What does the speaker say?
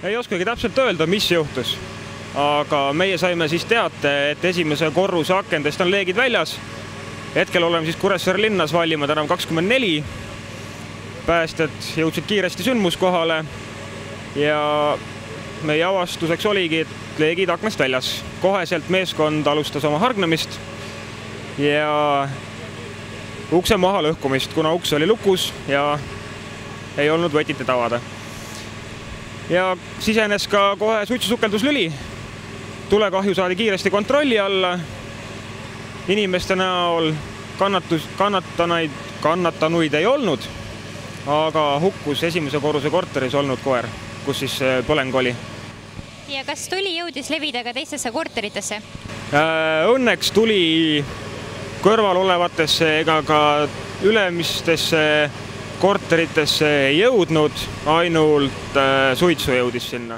Ei oskagi täpselt öelda, mis juhtus, aga meie saime siis teate, et esimese korruse akendest on leegid väljas. Hetkel oleme siis Kuressaare linnas Vallimäe tänav 24. Päästjad jõudsid kiiresti sündmuskohale ja meie avastuseks oligi, et leegid aknast väljas. Koheselt meeskond alustas oma hargnemist ja ukse maha lõhkumist, kuna uks oli lukus ja ei olnud võtit avada. Ja sisenes ka kohe suitsusukelduslüli. Tulekahju saadi kiiresti kontrolli alla. Inimeste näol kannatanuid ei olnud, aga hukkus esimese korruse korteris olnud koer, kus siis põleng oli. Ja kas tuli jõudis levida ka teistesse korteritesse? Õnneks tuli kõrval olevatesse ega ka ülemistesse korteritesse ei jõudnud, ainult suitsu jõudis sinna.